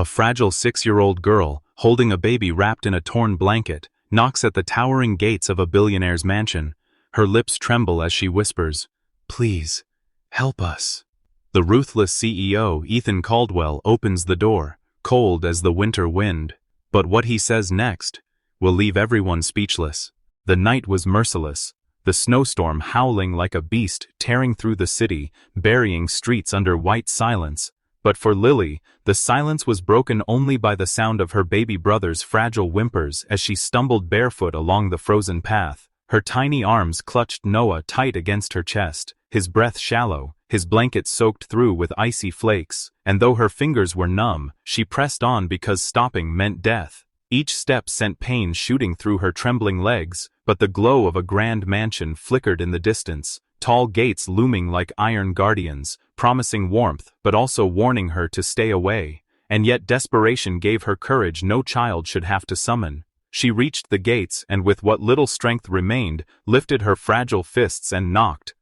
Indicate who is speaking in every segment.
Speaker 1: A fragile 6-year-old girl, holding a baby wrapped in a torn blanket, knocks at the towering gates of a billionaire's mansion. Her lips tremble as she whispers, "Please, help us." The ruthless CEO, Ethan Caldwell, opens the door, cold as the winter wind. But what he says next will leave everyone speechless. The night was merciless, the snowstorm howling like a beast tearing through the city, burying streets under white silence. But for Lily, the silence was broken only by the sound of her baby brother's fragile whimpers as she stumbled barefoot along the frozen path. Her tiny arms clutched Noah tight against her chest, his breath shallow, his blanket soaked through with icy flakes, and though her fingers were numb, she pressed on because stopping meant death. Each step sent pain shooting through her trembling legs, but the glow of a grand mansion flickered in the distance, tall gates looming like iron guardians, promising warmth but also warning her to stay away. And yet desperation gave her courage no child should have to summon. She reached the gates and with what little strength remained, lifted her fragile fists and knocked.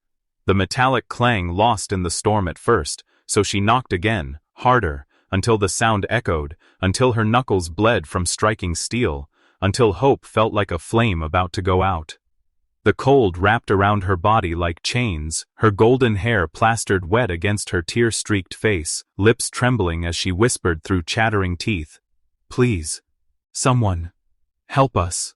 Speaker 1: The metallic clang lost in the storm at first, so she knocked again, harder, until the sound echoed, until her knuckles bled from striking steel, until hope felt like a flame about to go out. The cold wrapped around her body like chains, her golden hair plastered wet against her tear-streaked face, lips trembling as she whispered through chattering teeth, "Please, someone, help us."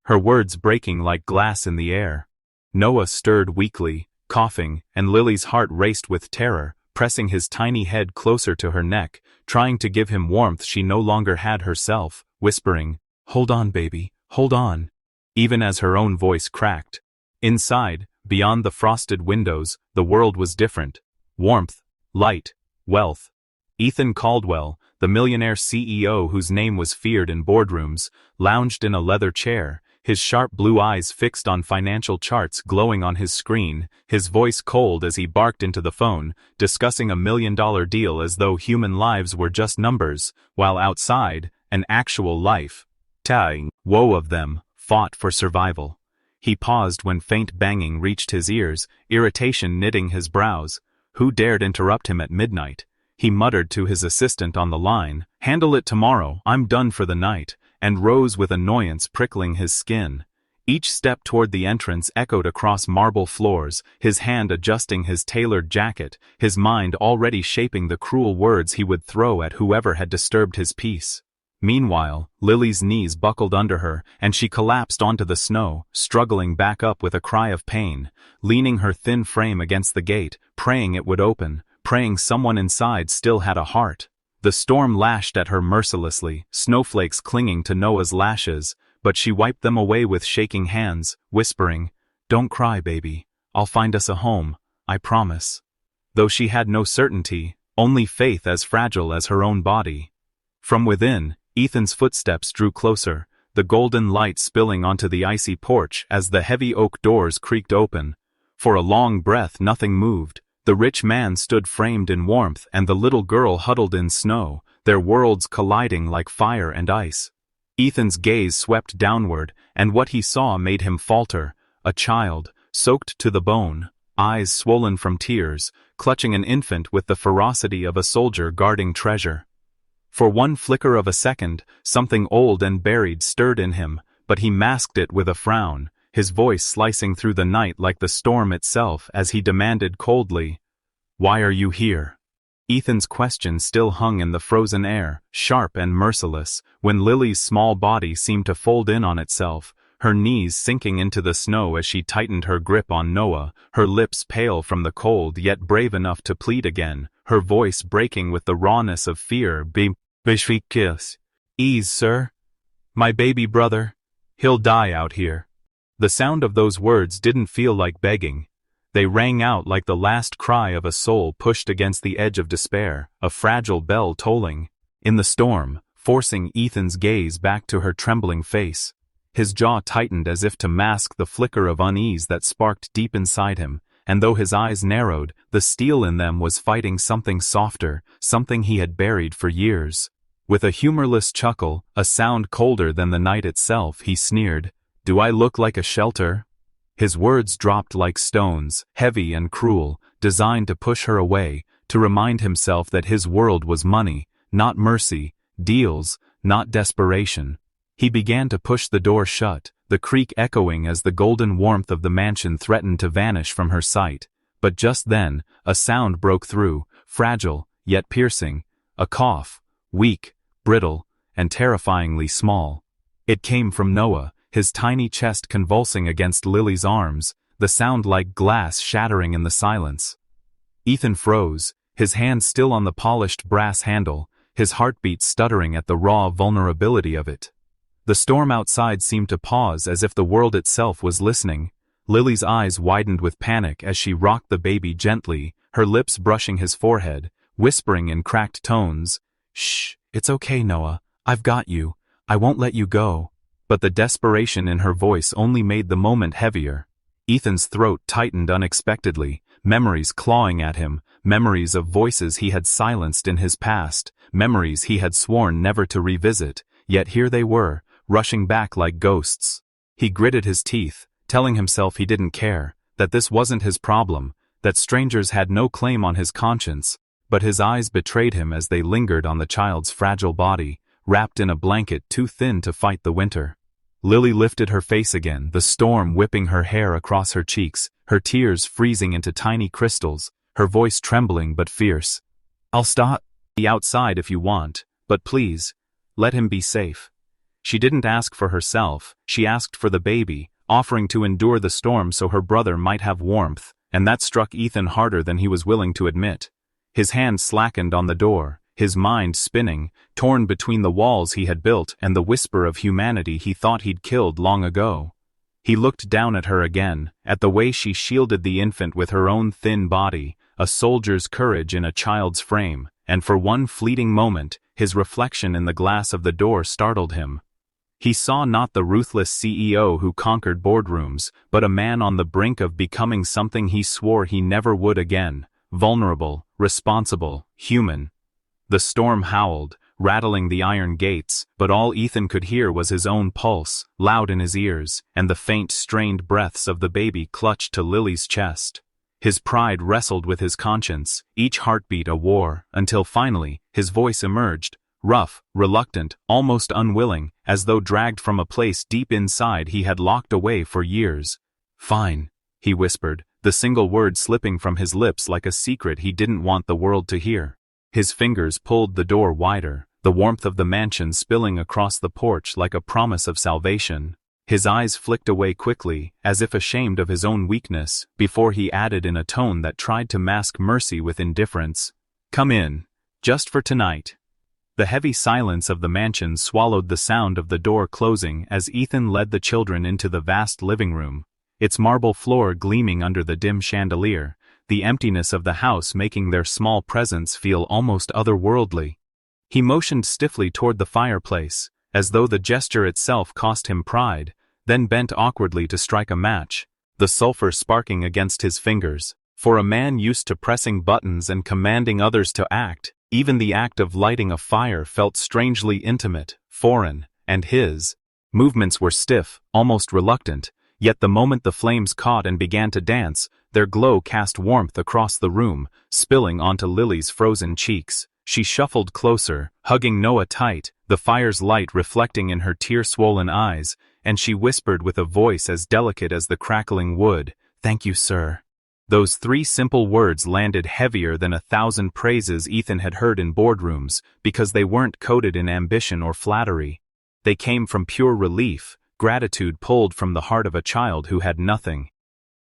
Speaker 1: Her words breaking like glass in the air. Noah stirred weakly, coughing, and Lily's heart raced with terror, pressing his tiny head closer to her neck, trying to give him warmth she no longer had herself, whispering, "Hold on, baby, hold on," even as her own voice cracked. Inside, beyond the frosted windows, the world was different. Warmth, light, wealth. Ethan Caldwell, the millionaire CEO whose name was feared in boardrooms, lounged in a leather chair, his sharp blue eyes fixed on financial charts glowing on his screen, his voice cold as he barked into the phone, discussing $1 million deal as though human lives were just numbers, while outside, an actual life, woe of them, fought for survival. He paused when faint banging reached his ears, irritation knitting his brows. Who dared interrupt him at midnight? He muttered to his assistant on the line, "Handle it tomorrow, I'm done for the night," and rose with annoyance prickling his skin. Each step toward the entrance echoed across marble floors, his hand adjusting his tailored jacket, his mind already shaping the cruel words he would throw at whoever had disturbed his peace. Meanwhile, Lily's knees buckled under her, and she collapsed onto the snow, struggling back up with a cry of pain, leaning her thin frame against the gate, praying it would open, praying someone inside still had a heart. The storm lashed at her mercilessly, snowflakes clinging to Noah's lashes, but she wiped them away with shaking hands, whispering, "Don't cry, baby. I'll find us a home, I promise." Though she had no certainty, only faith as fragile as her own body. From within, Ethan's footsteps drew closer, the golden light spilling onto the icy porch as the heavy oak doors creaked open. For a long breath nothing moved. The rich man stood framed in warmth and the little girl huddled in snow, their worlds colliding like fire and ice. Ethan's gaze swept downward, and what he saw made him falter. A child, soaked to the bone, eyes swollen from tears, clutching an infant with the ferocity of a soldier guarding treasure. For one flicker of a second, something old and buried stirred in him, but he masked it with a frown, his voice slicing through the night like the storm itself as he demanded coldly, "Why are you here?" Ethan's question still hung in the frozen air, sharp and merciless, when Lily's small body seemed to fold in on itself, her knees sinking into the snow as she tightened her grip on Noah, her lips pale from the cold yet brave enough to plead again, her voice breaking with the rawness of fear. "Ease, sir. My baby brother. He'll die out here." The sound of those words didn't feel like begging. They rang out like the last cry of a soul pushed against the edge of despair, a fragile bell tolling. In the storm, forcing Ethan's gaze back to her trembling face. His jaw tightened as if to mask the flicker of unease that sparked deep inside him, and though his eyes narrowed, the steel in them was fighting something softer, something he had buried for years. With a humorless chuckle, a sound colder than the night itself, he sneered, "Do I look like a shelter?" His words dropped like stones, heavy and cruel, designed to push her away, to remind himself that his world was money, not mercy, deals, not desperation. He began to push the door shut, the creak echoing as the golden warmth of the mansion threatened to vanish from her sight. But just then, a sound broke through, fragile, yet piercing, a cough, weak, brittle, and terrifyingly small. It came from Noah, his tiny chest convulsing against Lily's arms, the sound like glass shattering in the silence. Ethan froze, his hand still on the polished brass handle, his heartbeat stuttering at the raw vulnerability of it. The storm outside seemed to pause as if the world itself was listening. Lily's eyes widened with panic as she rocked the baby gently, her lips brushing his forehead, whispering in cracked tones, "Shh, it's okay, Noah. I've got you. I won't let you go." But the desperation in her voice only made the moment heavier. Ethan's throat tightened unexpectedly, memories clawing at him, memories of voices he had silenced in his past, memories he had sworn never to revisit, yet here they were, rushing back like ghosts. He gritted his teeth, telling himself he didn't care, that this wasn't his problem, that strangers had no claim on his conscience, but his eyes betrayed him as they lingered on the child's fragile body, wrapped in a blanket too thin to fight the winter. Lily lifted her face again, the storm whipping her hair across her cheeks, her tears freezing into tiny crystals, her voice trembling but fierce. "I'll stop the outside if you want, but please, let him be safe." She didn't ask for herself, she asked for the baby, offering to endure the storm so her brother might have warmth, and that struck Ethan harder than he was willing to admit. His hand slackened on the door, his mind spinning, torn between the walls he had built and the whisper of humanity he thought he'd killed long ago. He looked down at her again, at the way she shielded the infant with her own thin body, a soldier's courage in a child's frame, and for one fleeting moment, his reflection in the glass of the door startled him. He saw not the ruthless CEO who conquered boardrooms, but a man on the brink of becoming something he swore he never would again, vulnerable, responsible, human. The storm howled, rattling the iron gates, but all Ethan could hear was his own pulse, loud in his ears, and the faint, strained breaths of the baby clutched to Lily's chest. His pride wrestled with his conscience, each heartbeat a war, until finally, his voice emerged, rough, reluctant, almost unwilling, as though dragged from a place deep inside he had locked away for years. "Fine," he whispered, the single word slipping from his lips like a secret he didn't want the world to hear. His fingers pulled the door wider, the warmth of the mansion spilling across the porch like a promise of salvation. His eyes flicked away quickly, as if ashamed of his own weakness, before he added in a tone that tried to mask mercy with indifference, "Come in, just for tonight." The heavy silence of the mansion swallowed the sound of the door closing as Ethan led the children into the vast living room, its marble floor gleaming under the dim chandelier, the emptiness of the house making their small presence feel almost otherworldly. He motioned stiffly toward the fireplace, as though the gesture itself cost him pride, then bent awkwardly to strike a match, the sulfur sparking against his fingers. For a man used to pressing buttons and commanding others to act, even the act of lighting a fire felt strangely intimate, foreign, and his movements were stiff, almost reluctant, yet the moment the flames caught and began to dance, their glow cast warmth across the room, spilling onto Lily's frozen cheeks. She shuffled closer, hugging Noah tight, the fire's light reflecting in her tear-swollen eyes, and she whispered with a voice as delicate as the crackling wood, "Thank you, sir." Those three simple words landed heavier than 1,000 praises Ethan had heard in boardrooms, because they weren't coded in ambition or flattery. They came from pure relief, gratitude pulled from the heart of a child who had nothing.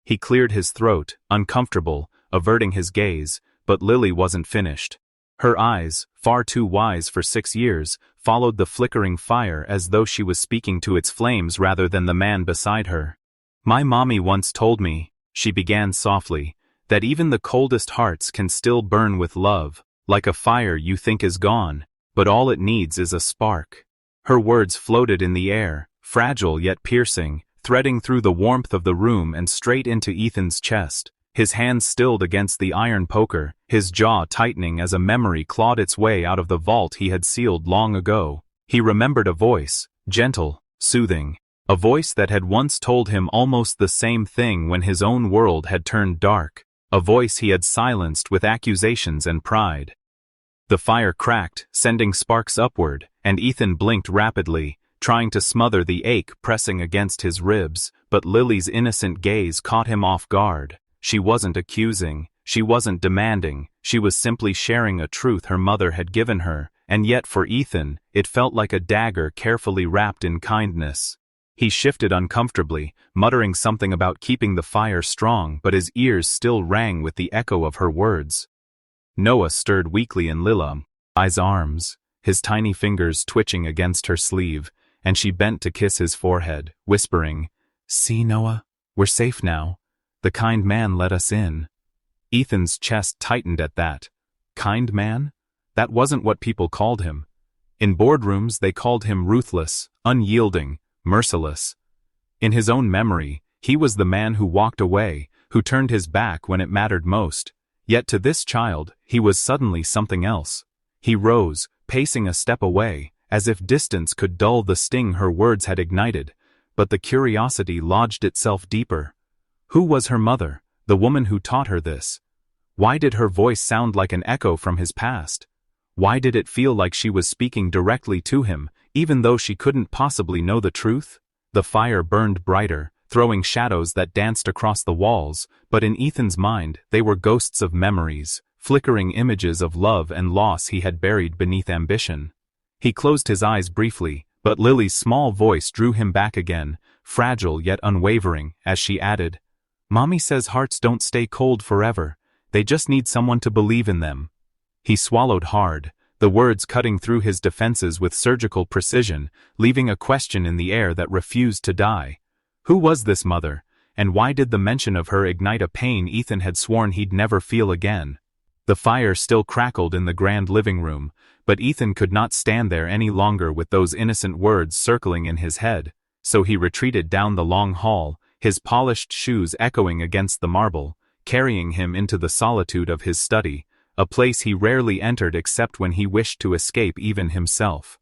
Speaker 1: He cleared his throat, uncomfortable, averting his gaze, but Lily wasn't finished. Her eyes, far too wise for 6 years, followed the flickering fire as though she was speaking to its flames rather than the man beside her. "My mommy once told me," she began softly, "that even the coldest hearts can still burn with love, like a fire you think is gone, but all it needs is a spark." Her words floated in the air, fragile yet piercing, threading through the warmth of the room and straight into Ethan's chest. His hand stilled against the iron poker, his jaw tightening as a memory clawed its way out of the vault he had sealed long ago. He remembered a voice, gentle, soothing, a voice that had once told him almost the same thing when his own world had turned dark, a voice he had silenced with accusations and pride. The fire cracked, sending sparks upward, and Ethan blinked rapidly, trying to smother the ache pressing against his ribs, but Lily's innocent gaze caught him off guard. She wasn't accusing, she wasn't demanding, she was simply sharing a truth her mother had given her, and yet for Ethan, it felt like a dagger carefully wrapped in kindness. He shifted uncomfortably, muttering something about keeping the fire strong, but his ears still rang with the echo of her words. Noah stirred weakly in Lily's arms, his tiny fingers twitching against her sleeve, and she bent to kiss his forehead, whispering, "See, Noah, we're safe now. The kind man let us in." Ethan's chest tightened at that. Kind man? That wasn't what people called him. In boardrooms they called him ruthless, unyielding, merciless. In his own memory, he was the man who walked away, who turned his back when it mattered most. Yet to this child, he was suddenly something else. He rose, pacing a step away, as if distance could dull the sting her words had ignited, but the curiosity lodged itself deeper. Who was her mother, the woman who taught her this? Why did her voice sound like an echo from his past? Why did it feel like she was speaking directly to him, even though she couldn't possibly know the truth? The fire burned brighter, throwing shadows that danced across the walls, but in Ethan's mind they were ghosts of memories, flickering images of love and loss he had buried beneath ambition. He closed his eyes briefly, but Lily's small voice drew him back again, fragile yet unwavering, as she added, "Mommy says hearts don't stay cold forever, they just need someone to believe in them." He swallowed hard, the words cutting through his defenses with surgical precision, leaving a question in the air that refused to die. Who was this mother, and why did the mention of her ignite a pain Ethan had sworn he'd never feel again? The fire still crackled in the grand living room, but Ethan could not stand there any longer with those innocent words circling in his head, so he retreated down the long hall, his polished shoes echoing against the marble, carrying him into the solitude of his study, a place he rarely entered except when he wished to escape even himself.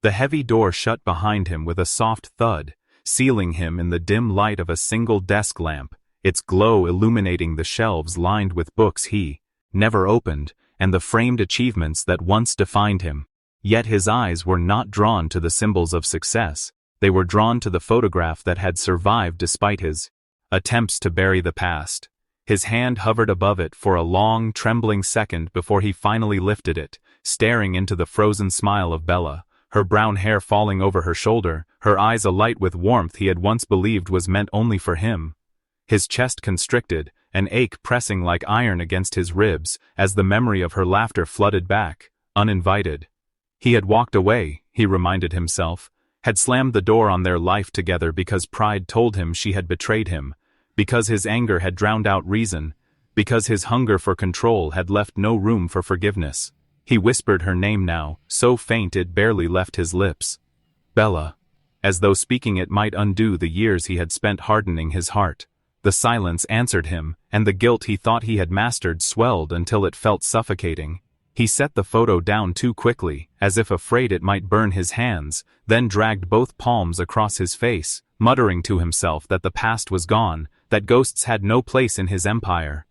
Speaker 1: The heavy door shut behind him with a soft thud, sealing him in the dim light of a single desk lamp, its glow illuminating the shelves lined with books he never opened, and the framed achievements that once defined him. Yet his eyes were not drawn to the symbols of success, they were drawn to the photograph that had survived despite his attempts to bury the past. His hand hovered above it for a long, trembling second before he finally lifted it, staring into the frozen smile of Bella, her brown hair falling over her shoulder, her eyes alight with warmth he had once believed was meant only for him. His chest constricted, an ache pressing like iron against his ribs, as the memory of her laughter flooded back, uninvited. He had walked away, he reminded himself, had slammed the door on their life together because pride told him she had betrayed him, because his anger had drowned out reason, because his hunger for control had left no room for forgiveness. He whispered her name now, so faint it barely left his lips. Bella. As though speaking it might undo the years he had spent hardening his heart. The silence answered him, and the guilt he thought he had mastered swelled until it felt suffocating. He set the photo down too quickly, as if afraid it might burn his hands, then dragged both palms across his face, muttering to himself that the past was gone, that ghosts had no place in his empire.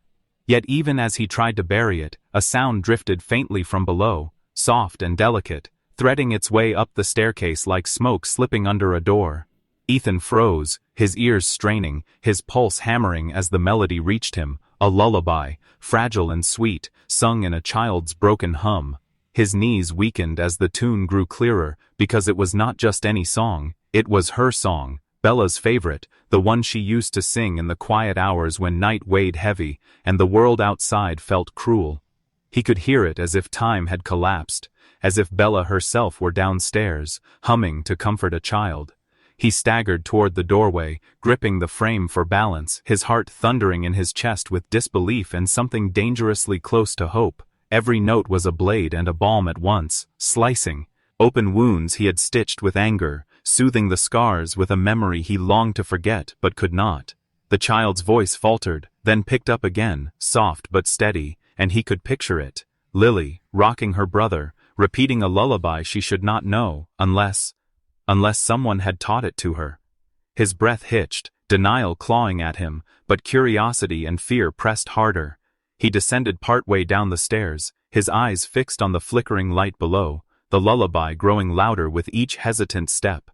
Speaker 1: Yet even as he tried to bury it, a sound drifted faintly from below, soft and delicate, threading its way up the staircase like smoke slipping under a door. Ethan froze, his ears straining, his pulse hammering as the melody reached him, a lullaby, fragile and sweet, sung in a child's broken hum. His knees weakened as the tune grew clearer, because it was not just any song, it was her song, Bella's favorite, the one she used to sing in the quiet hours when night weighed heavy, and the world outside felt cruel. He could hear it as if time had collapsed, as if Bella herself were downstairs, humming to comfort a child. He staggered toward the doorway, gripping the frame for balance, his heart thundering in his chest with disbelief and something dangerously close to hope. Every note was a blade and a balm at once, slicing open wounds he had stitched with anger, soothing the scars with a memory he longed to forget but could not. The child's voice faltered, then picked up again, soft but steady, and he could picture it. Lily, rocking her brother, repeating a lullaby she should not know, unless someone had taught it to her. His breath hitched, denial clawing at him, but curiosity and fear pressed harder. He descended partway down the stairs, his eyes fixed on the flickering light below, the lullaby growing louder with each hesitant step.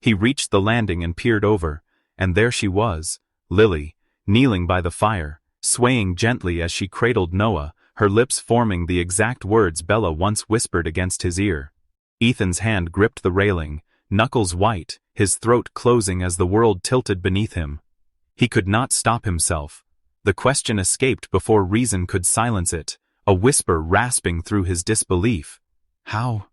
Speaker 1: He reached the landing and peered over, and there she was, Lily, kneeling by the fire, swaying gently as she cradled Noah, her lips forming the exact words Bella once whispered against his ear. Ethan's hand gripped the railing, knuckles white, his throat closing as the world tilted beneath him. He could not stop himself. The question escaped before reason could silence it, a whisper rasping through his disbelief. How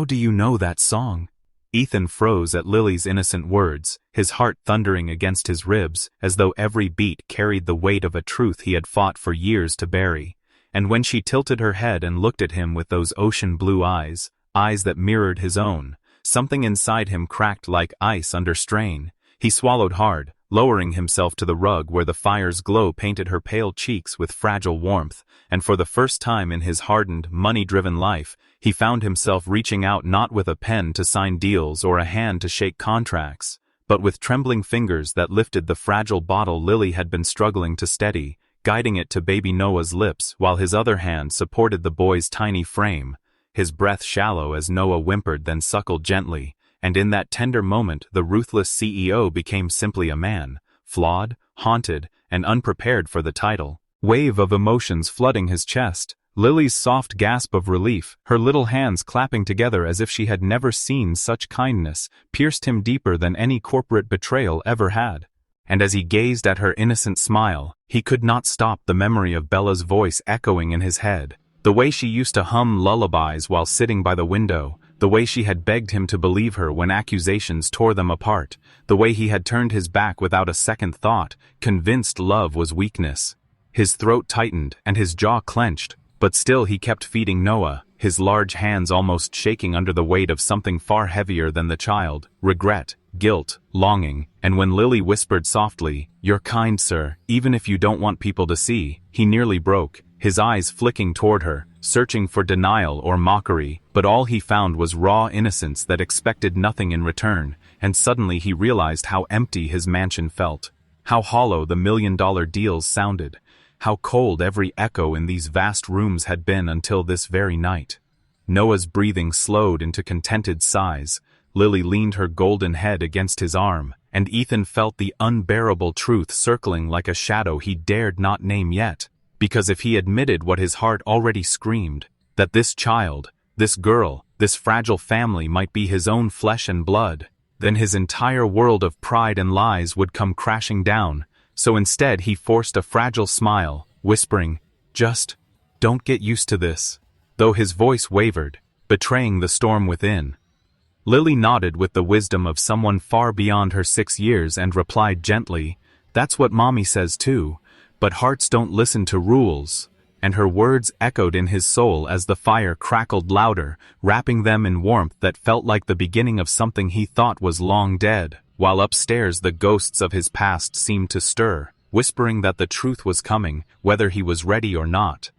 Speaker 1: do you know that song? Ethan froze at Lily's innocent words, his heart thundering against his ribs, as though every beat carried the weight of a truth he had fought for years to bury. And when she tilted her head and looked at him with those ocean-blue eyes, eyes that mirrored his own, something inside him cracked like ice under strain. He swallowed hard, lowering himself to the rug where the fire's glow painted her pale cheeks with fragile warmth, and for the first time in his hardened, money-driven life, he found himself reaching out not with a pen to sign deals or a hand to shake contracts, but with trembling fingers that lifted the fragile bottle Lily had been struggling to steady, guiding it to baby Noah's lips while his other hand supported the boy's tiny frame, his breath shallow as Noah whimpered then suckled gently, and in that tender moment the ruthless CEO became simply a man, flawed, haunted, and unprepared for the title. Wave of emotions flooding his chest, Lily's soft gasp of relief, her little hands clapping together as if she had never seen such kindness, pierced him deeper than any corporate betrayal ever had. And as he gazed at her innocent smile, he could not stop the memory of Bella's voice echoing in his head, the way she used to hum lullabies while sitting by the window, the way she had begged him to believe her when accusations tore them apart, the way he had turned his back without a second thought, convinced love was weakness. His throat tightened and his jaw clenched, but still he kept feeding Noah, his large hands almost shaking under the weight of something far heavier than the child, regret, guilt, longing, and when Lily whispered softly, "You're kind, sir, even if you don't want people to see," he nearly broke, his eyes flicking toward her, searching for denial or mockery, but all he found was raw innocence that expected nothing in return, and suddenly he realized how empty his mansion felt, how hollow the million-dollar deals sounded, how cold every echo in these vast rooms had been until this very night. Noah's breathing slowed into contented sighs, Lily leaned her golden head against his arm, and Ethan felt the unbearable truth circling like a shadow he dared not name yet, because if he admitted what his heart already screamed, that this child, this girl, this fragile family might be his own flesh and blood, then his entire world of pride and lies would come crashing down. So instead he forced a fragile smile, whispering, "Just don't get used to this," though his voice wavered, betraying the storm within. Lily nodded with the wisdom of someone far beyond her 6 years and replied gently, "That's what Mommy says too, but hearts don't listen to rules," and her words echoed in his soul as the fire crackled louder, wrapping them in warmth that felt like the beginning of something he thought was long dead. While upstairs the ghosts of his past seemed to stir, whispering that the truth was coming, whether he was ready or not.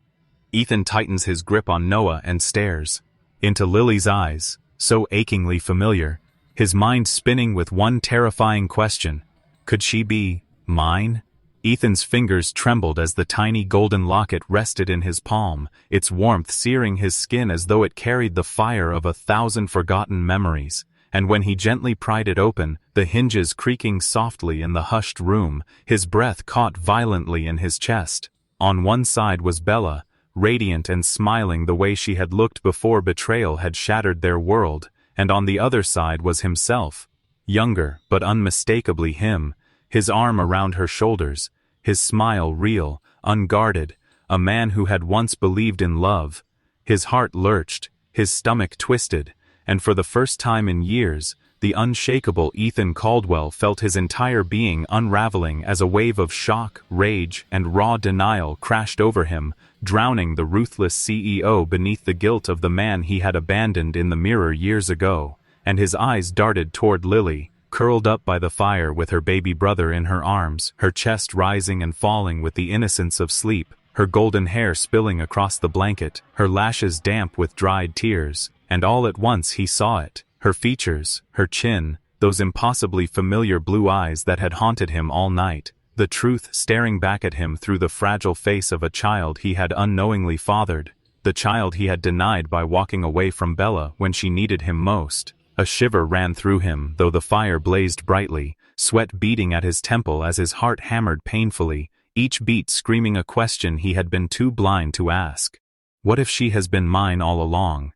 Speaker 1: Ethan tightens his grip on Noah and stares into Lily's eyes, so achingly familiar, his mind spinning with one terrifying question. Could she be mine? Ethan's fingers trembled as the tiny golden locket rested in his palm, its warmth searing his skin as though it carried the fire of 1,000 forgotten memories. And when he gently pried it open, the hinges creaking softly in the hushed room, his breath caught violently in his chest. On one side was Bella, radiant and smiling the way she had looked before betrayal had shattered their world, and on the other side was himself, younger but unmistakably him, his arm around her shoulders, his smile real, unguarded, a man who had once believed in love. His heart lurched, his stomach twisted, and for the first time in years, the unshakable Ethan Caldwell felt his entire being unraveling as a wave of shock, rage, and raw denial crashed over him, drowning the ruthless CEO beneath the guilt of the man he had abandoned in the mirror years ago, and his eyes darted toward Lily, curled up by the fire with her baby brother in her arms, her chest rising and falling with the innocence of sleep, her golden hair spilling across the blanket, her lashes damp with dried tears. And all at once he saw it, her features, her chin, those impossibly familiar blue eyes that had haunted him all night, the truth staring back at him through the fragile face of a child he had unknowingly fathered, the child he had denied by walking away from Bella when she needed him most. A shiver ran through him, though the fire blazed brightly, sweat beating at his temple as his heart hammered painfully, each beat screaming a question he had been too blind to ask. What if she has been mine all along?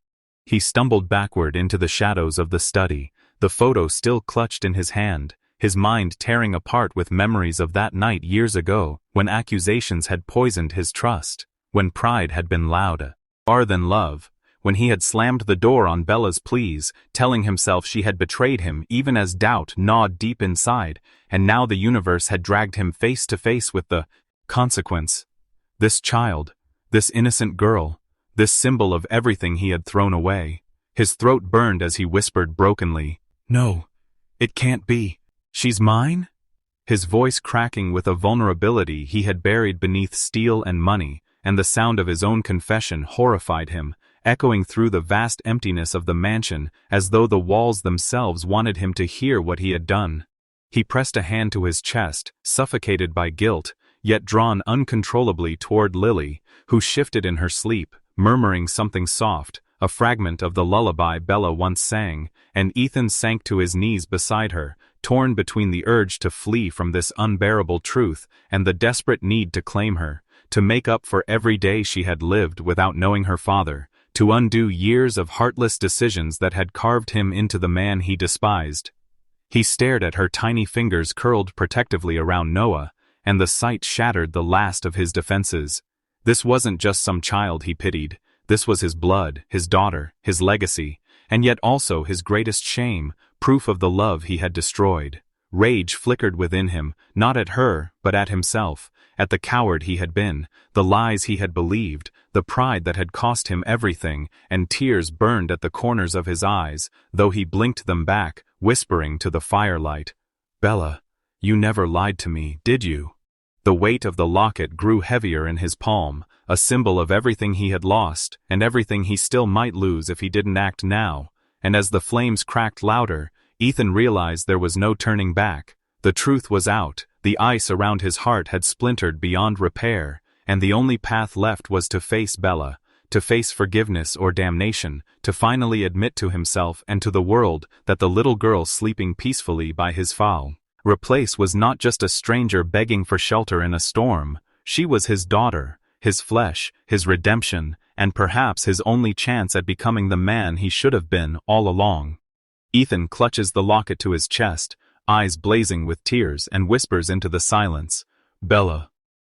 Speaker 1: He stumbled backward into the shadows of the study, the photo still clutched in his hand, his mind tearing apart with memories of that night years ago, when accusations had poisoned his trust, when pride had been louder than love, when he had slammed the door on Bella's pleas, telling himself she had betrayed him even as doubt gnawed deep inside, and now the universe had dragged him face to face with the consequence. This child, this innocent girl, this symbol of everything he had thrown away. His throat burned as he whispered brokenly, "No, it can't be. She's mine?" His voice cracking with a vulnerability he had buried beneath steel and money, and the sound of his own confession horrified him, echoing through the vast emptiness of the mansion as though the walls themselves wanted him to hear what he had done. He pressed a hand to his chest, suffocated by guilt, yet drawn uncontrollably toward Lily, who shifted in her sleep, murmuring something soft, a fragment of the lullaby Bella once sang, and Ethan sank to his knees beside her, torn between the urge to flee from this unbearable truth and the desperate need to claim her, to make up for every day she had lived without knowing her father, to undo years of heartless decisions that had carved him into the man he despised. He stared at her tiny fingers curled protectively around Noah, and the sight shattered the last of his defenses. This wasn't just some child he pitied, this was his blood, his daughter, his legacy, and yet also his greatest shame, proof of the love he had destroyed. Rage flickered within him, not at her, but at himself, at the coward he had been, the lies he had believed, the pride that had cost him everything, and tears burned at the corners of his eyes, though he blinked them back, whispering to the firelight, "Bella, you never lied to me, did you?" The weight of the locket grew heavier in his palm, a symbol of everything he had lost, and everything he still might lose if he didn't act now, and as the flames cracked louder, Ethan realized there was no turning back. The truth was out, the ice around his heart had splintered beyond repair, and the only path left was to face Bella, to face forgiveness or damnation, to finally admit to himself and to the world that the little girl sleeping peacefully by his fireplace was not just a stranger begging for shelter in a storm. She was his daughter, his flesh, his redemption, and perhaps his only chance at becoming the man he should have been all along. Ethan clutches the locket to his chest, eyes blazing with tears, and whispers into the silence, "Bella,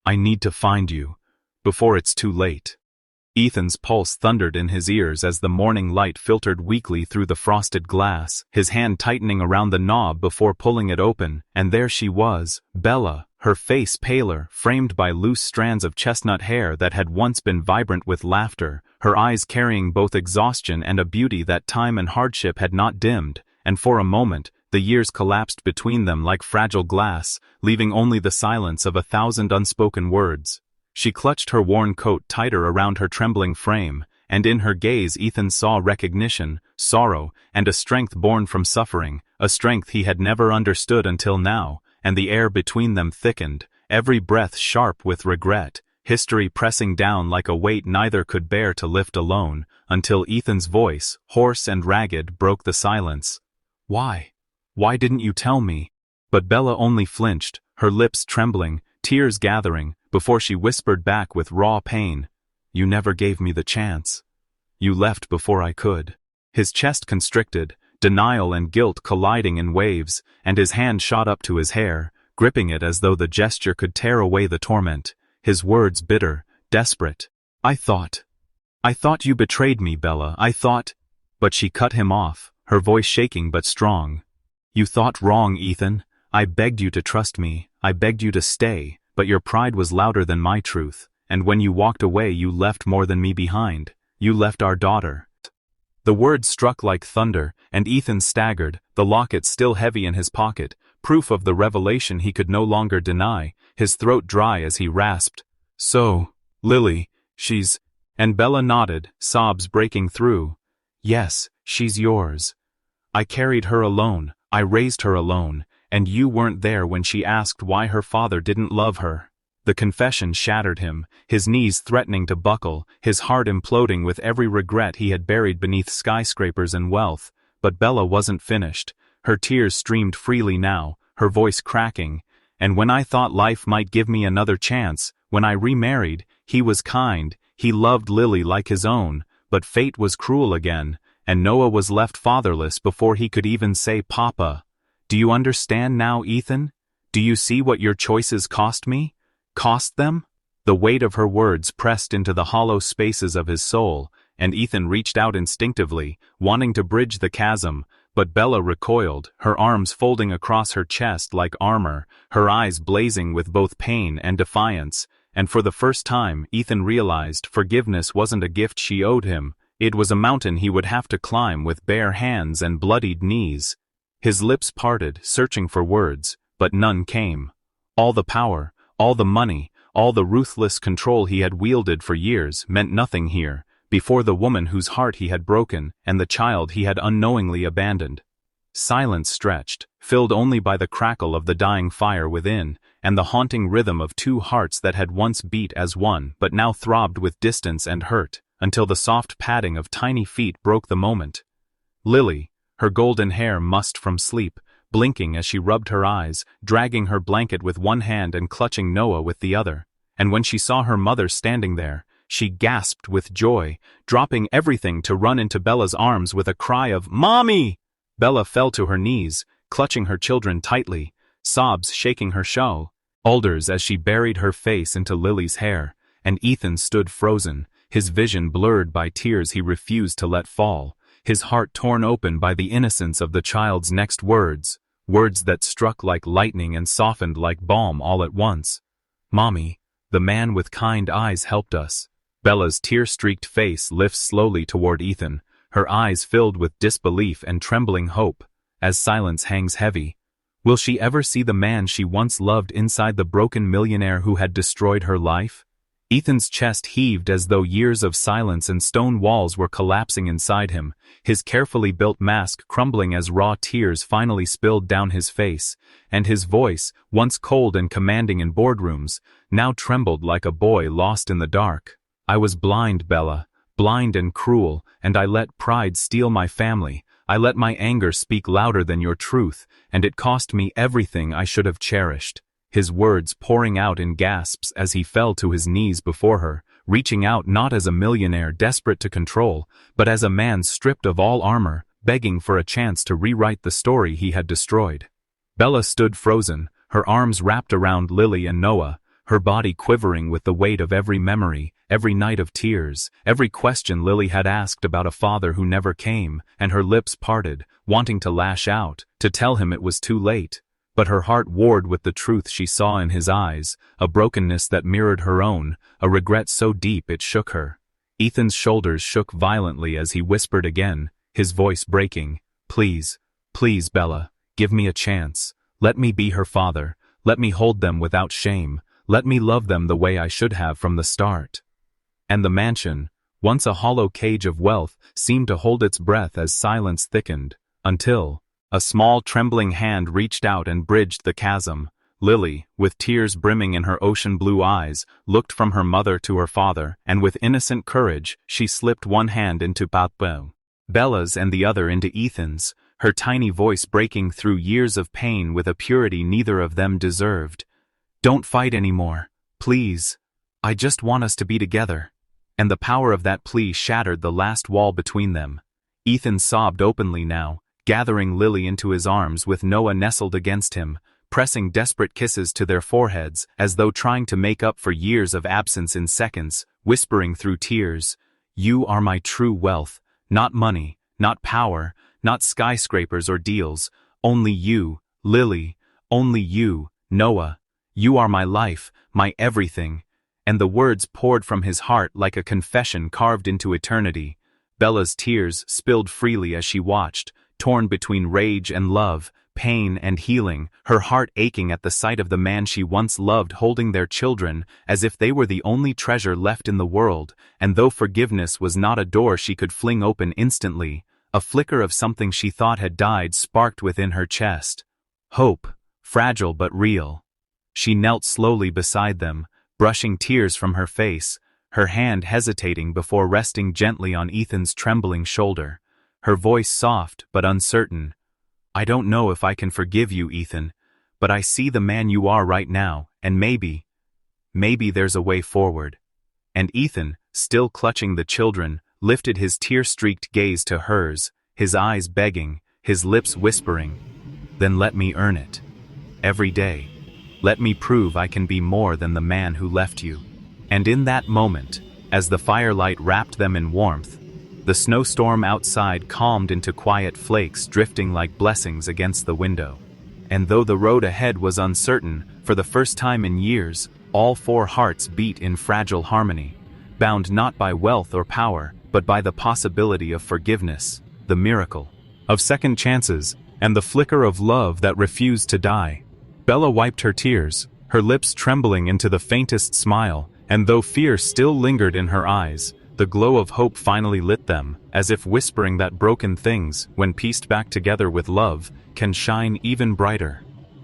Speaker 1: I need to find you, before it's too late." Ethan's pulse thundered in his ears as the morning light filtered weakly through the frosted glass, his hand tightening around the knob before pulling it open, and there she was, Bella, her face paler, framed by loose strands of chestnut hair that had once been vibrant with laughter, her eyes carrying both exhaustion and a beauty that time and hardship had not dimmed, and for a moment, the years collapsed between them like fragile glass, leaving only the silence of 1,000 unspoken words. She clutched her worn coat tighter around her trembling frame, and in her gaze Ethan saw recognition, sorrow, and a strength born from suffering, a strength he had never understood until now, and the air between them thickened, every breath sharp with regret, history pressing down like a weight neither could bear to lift alone, until Ethan's voice, hoarse and ragged, broke the silence. "Why? Why didn't you tell me?" But Bella only flinched, her lips trembling, tears gathering, before she whispered back with raw pain, "You never gave me the chance. You left before I could." His chest constricted, denial and guilt colliding in waves, and his hand shot up to his hair, gripping it as though the gesture could tear away the torment, his words bitter, desperate. I thought you betrayed me, Bella, I thought—" But she cut him off, her voice shaking but strong. "You thought wrong, Ethan. I begged you to trust me, I begged you to stay, but your pride was louder than my truth, and when you walked away you left more than me behind. You left our daughter." The words struck like thunder, and Ethan staggered, the locket still heavy in his pocket, proof of the revelation he could no longer deny, his throat dry as he rasped, "So, Lily, she's—" And Bella nodded, sobs breaking through. "Yes, she's yours. I carried her alone, I raised her alone, and you weren't there when she asked why her father didn't love her. The confession shattered him, his knees threatening to buckle, his heart imploding with every regret he had buried beneath skyscrapers and wealth. But Bella wasn't finished. Her tears streamed freely now, her voice cracking. "And when I thought life might give me another chance, when I remarried, he was kind, he loved Lily like his own, but fate was cruel again, and Noah was left fatherless before he could even say Papa. Do you understand now, Ethan? Do you see what your choices cost me? Cost them?" The weight of her words pressed into the hollow spaces of his soul, and Ethan reached out instinctively, wanting to bridge the chasm, but Bella recoiled, her arms folding across her chest like armor, her eyes blazing with both pain and defiance, and for the first time Ethan realized forgiveness wasn't a gift she owed him, it was a mountain he would have to climb with bare hands and bloodied knees. His lips parted, searching for words, but none came. All the power, all the money, all the ruthless control he had wielded for years meant nothing here, before the woman whose heart he had broken and the child he had unknowingly abandoned. Silence stretched, filled only by the crackle of the dying fire within, and the haunting rhythm of two hearts that had once beat as one but now throbbed with distance and hurt, until the soft padding of tiny feet broke the moment. Lily, her golden hair mussed from sleep, blinking as she rubbed her eyes, dragging her blanket with one hand and clutching Noah with the other, and when she saw her mother standing there, she gasped with joy, dropping everything to run into Bella's arms with a cry of "Mommy!" Bella fell to her knees, clutching her children tightly, sobs shaking her shoulders as she buried her face into Lily's hair, and Ethan stood frozen, his vision blurred by tears he refused to let fall, his heart torn open by the innocence of the child's next words, words that struck like lightning and softened like balm all at once. "Mommy, the man with kind eyes helped us." Bella's tear-streaked face lifts slowly toward Ethan, her eyes filled with disbelief and trembling hope, as silence hangs heavy. Will she ever see the man she once loved inside the broken millionaire who had destroyed her life? Ethan's chest heaved as though years of silence and stone walls were collapsing inside him, his carefully built mask crumbling as raw tears finally spilled down his face, and his voice, once cold and commanding in boardrooms, now trembled like a boy lost in the dark. "I was blind, Bella, blind and cruel, and I let pride steal my family. I let my anger speak louder than your truth, and it cost me everything I should have cherished." His words pouring out in gasps as he fell to his knees before her, reaching out not as a millionaire desperate to control, but as a man stripped of all armor, begging for a chance to rewrite the story he had destroyed. Bella stood frozen, her arms wrapped around Lily and Noah, her body quivering with the weight of every memory, every night of tears, every question Lily had asked about a father who never came, and her lips parted, wanting to lash out, to tell him it was too late. But her heart warred with the truth she saw in his eyes, a brokenness that mirrored her own, a regret so deep it shook her. Ethan's shoulders shook violently as he whispered again, his voice breaking, "Please, please, Bella, give me a chance. Let me be her father. Let me hold them without shame. Let me love them the way I should have from the start." And the mansion, once a hollow cage of wealth, seemed to hold its breath as silence thickened, until a small trembling hand reached out and bridged the chasm. Lily, with tears brimming in her ocean-blue eyes, looked from her mother to her father, and with innocent courage, she slipped one hand into Bella's and the other into Ethan's, her tiny voice breaking through years of pain with a purity neither of them deserved. "Don't fight anymore, please. I just want us to be together." And the power of that plea shattered the last wall between them. Ethan sobbed openly now, gathering Lily into his arms with Noah nestled against him, pressing desperate kisses to their foreheads as though trying to make up for years of absence in seconds, whispering through tears, "You are my true wealth, not money, not power, not skyscrapers or deals, only you, Lily, only you, Noah. You are my life, my everything." And the words poured from his heart like a confession carved into eternity. Bella's tears spilled freely as she watched, torn between rage and love, pain and healing, her heart aching at the sight of the man she once loved holding their children as if they were the only treasure left in the world, and though forgiveness was not a door she could fling open instantly, a flicker of something she thought had died sparked within her chest. Hope, fragile but real. She knelt slowly beside them, brushing tears from her face, her hand hesitating before resting gently on Ethan's trembling shoulder, her voice soft but uncertain. "I don't know if I can forgive you, Ethan, but I see the man you are right now, and maybe there's a way forward." And Ethan, still clutching the children, lifted his tear-streaked gaze to hers, his eyes begging, his lips whispering, "Then let me earn it. Every day. Let me prove I can be more than the man who left you." And in that moment, as the firelight wrapped them in warmth, the snowstorm outside calmed into quiet flakes drifting like blessings against the window. And though the road ahead was uncertain, for the first time in years, all four hearts beat in fragile harmony, bound not by wealth or power, but by the possibility of forgiveness, the miracle of second chances, and the flicker of love that refused to die. Bella wiped her tears, her lips trembling into the faintest smile, and though fear still lingered in her eyes, the glow of hope finally lit them, as if whispering that broken things, when pieced back together with love, can shine even brighter.